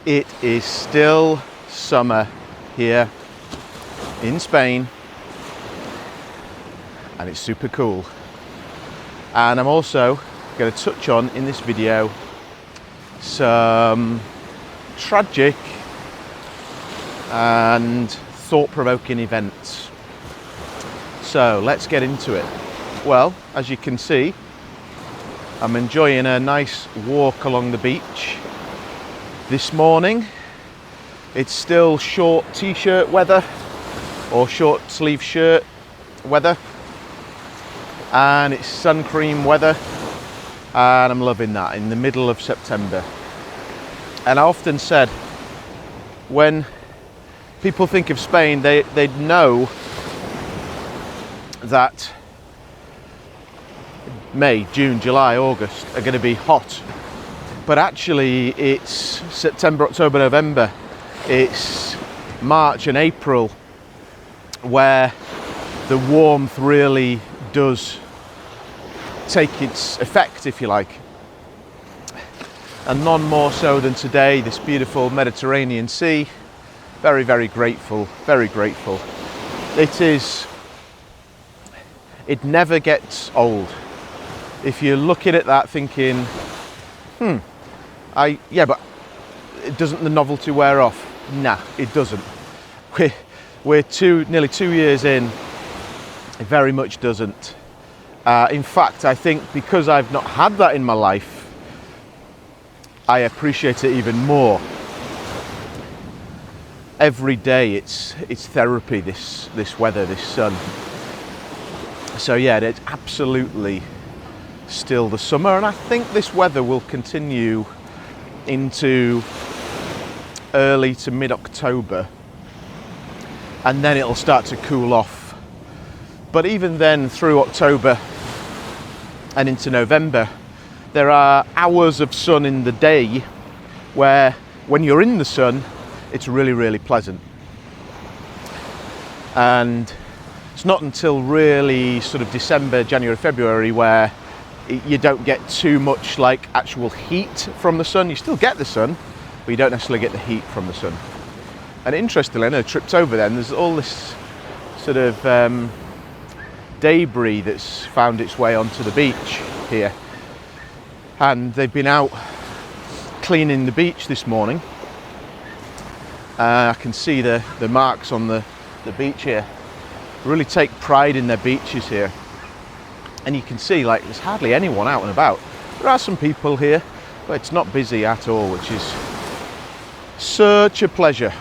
It is still summer here in Spain, and it's super cool. And I'm also going to touch on in this video some tragic and thought-provoking events. So let's get into it. Well, as you can see, I'm enjoying a nice walk along the beach. This morning, it's still short t-shirt weather or short sleeve shirt weather, and it's sun cream weather, and I'm loving that in the middle of September. And I often said, when people think of Spain, they know that May, June, July, August are going to be hot. But actually it's September, October, November, it's March and April where the warmth really does take its effect, if you like. And none more so than today, this beautiful Mediterranean Sea. Very, very grateful, very grateful. It never gets old. If you're looking at that thinking, but doesn't the novelty wear off? Nah, it doesn't. We're nearly 2 years in, it very much doesn't. In fact, I think because I've not had that in my life, I appreciate it even more. Every day it's therapy, this weather, this sun. So yeah, it's absolutely still the summer, and I think this weather will continue into early to mid-October, and then it'll start to cool off. But even then, through October and into November, there are hours of sun in the day where when you're in the sun, it's really, really pleasant. And it's not until really sort of December, January, February where you don't get too much like actual heat from the sun. You still get the sun, but you don't necessarily get the heat from the sun. And interestingly, I know I tripped over then, there's all this sort of debris that's found its way onto the beach here. And they've been out cleaning the beach this morning. I can see the marks on the beach here. Really take pride in their beaches here. And you can see, like, there's hardly anyone out and about. There are some people here, but it's not busy at all, which is such a pleasure.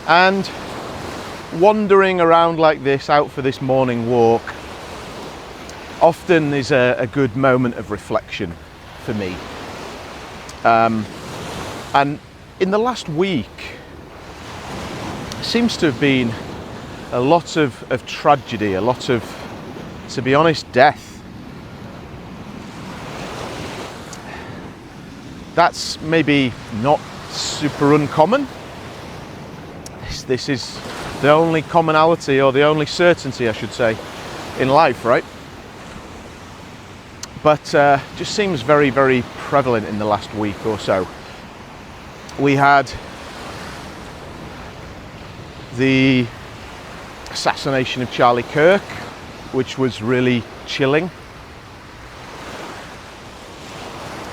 And wandering around like this, out for this morning walk, often is a good moment of reflection for me. And in the last week, seems to have been a lot of tragedy, a lot of, to be honest, death. That's maybe not super uncommon. This is the only commonality, or the only certainty, I should say, in life, right? But just seems very, very prevalent in the last week or so. We had the assassination of Charlie Kirk, which was really chilling.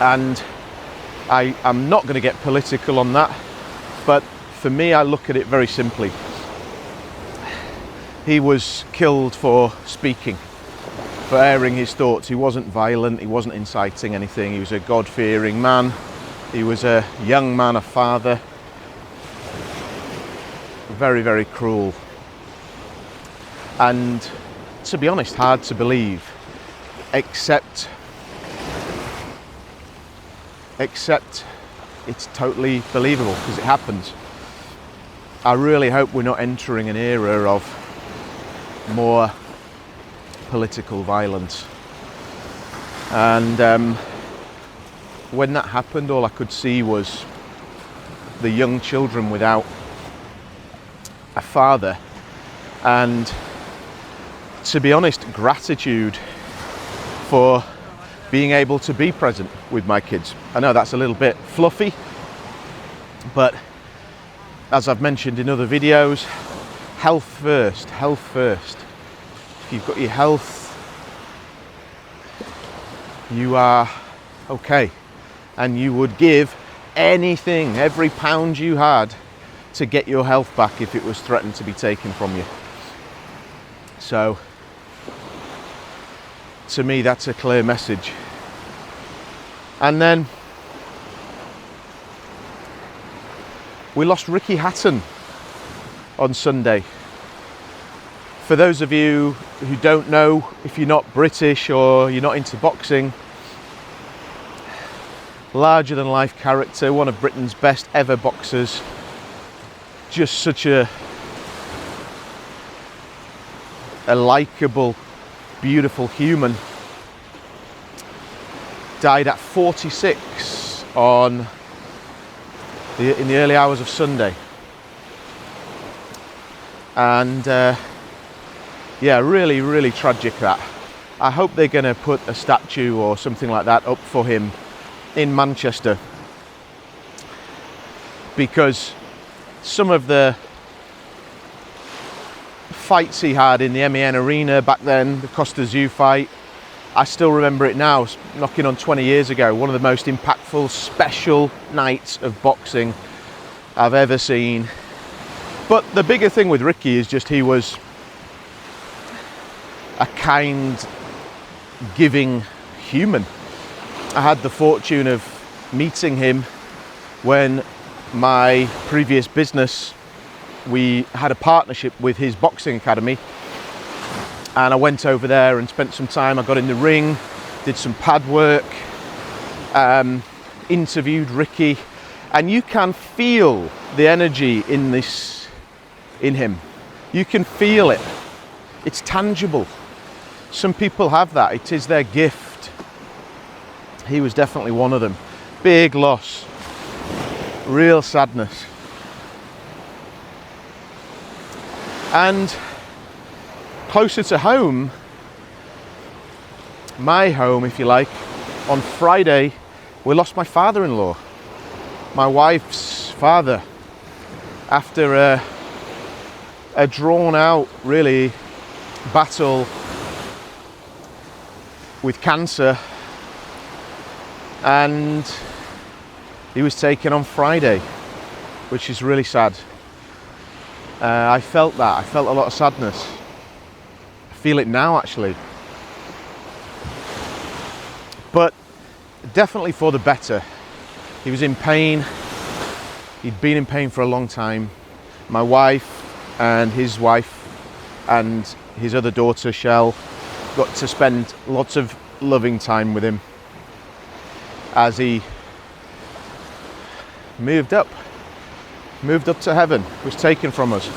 And I'm not going to get political on that, but for me, I look at it very simply. He was killed for speaking, for airing his thoughts. He wasn't violent, he wasn't inciting anything. He was a God-fearing man. He was a young man, a father. Very, very cruel. And to be honest, hard to believe, except it's totally believable because it happens. I really hope we're not entering an era of more political violence. And when that happened, all I could see was the young children without a father, and to be honest, gratitude for being able to be present with my kids. I know that's a little bit fluffy, but as I've mentioned in other videos, health first, health first. If you've got your health, you are okay, and you would give anything, every pound you had, to get your health back if it was threatened to be taken from you. So to me, that's a clear message. And then we lost Ricky Hatton on Sunday. For those of you who don't know, if you're not British or you're not into boxing, larger than life character, one of Britain's best ever boxers, just such a likeable, beautiful human, died at 46 in the early hours of Sunday. And yeah, really, really tragic that. I hope they're going to put a statue or something like that up for him in Manchester, because some of the fights he had in the MEN arena back then, the Costa Zoo fight, I still remember it now, knocking on 20 years ago. One of the most impactful, special nights of boxing I've ever seen. But the bigger thing with Ricky is just he was a kind, giving human. I had the fortune of meeting him when my previous business, we had a partnership with his boxing academy, and I went over there and spent some time. I got in the ring, did some pad work, interviewed Ricky, and you can feel the energy in him. You can feel it. It's tangible. Some people have that. It is their gift. He was definitely one of them. Big loss. Real sadness. And closer to home, my home, if you like, on Friday, we lost my father-in-law, my wife's father, after a drawn-out, really, battle with cancer, and he was taken on Friday, which is really sad. I felt that. I felt a lot of sadness. I feel it now, actually. But definitely for the better. He was in pain. He'd been in pain for a long time. My wife and his wife and his other daughter, Shell, got to spend lots of loving time with him as he moved up to heaven, was taken from us.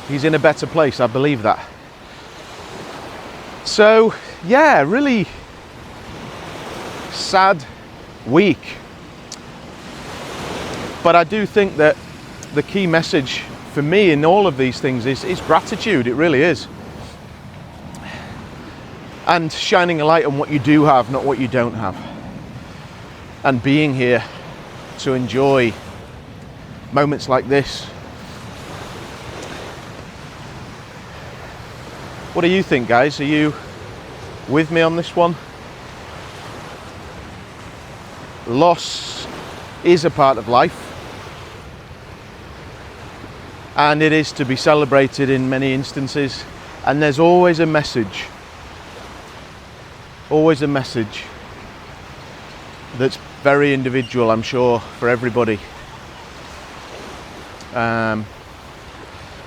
He's in a better place, I believe that. So yeah, really sad week. But I do think that the key message for me in all of these things is gratitude. It really is. And shining a light on what you do have, not what you don't have. And being here to enjoy moments like this. What do you think, guys? Are you with me on this one? Loss is a part of life, and it is to be celebrated in many instances, and there's always a message that's very individual, I'm sure, for everybody.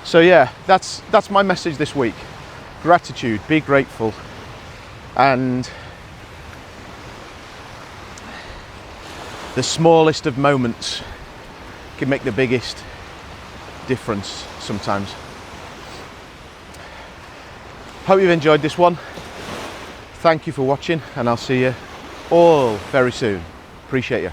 So yeah, that's my message this week. Gratitude, be grateful, and the smallest of moments can make the biggest difference sometimes. Hope you've enjoyed this one. Thank you for watching, and I'll see you all very soon. Appreciate you.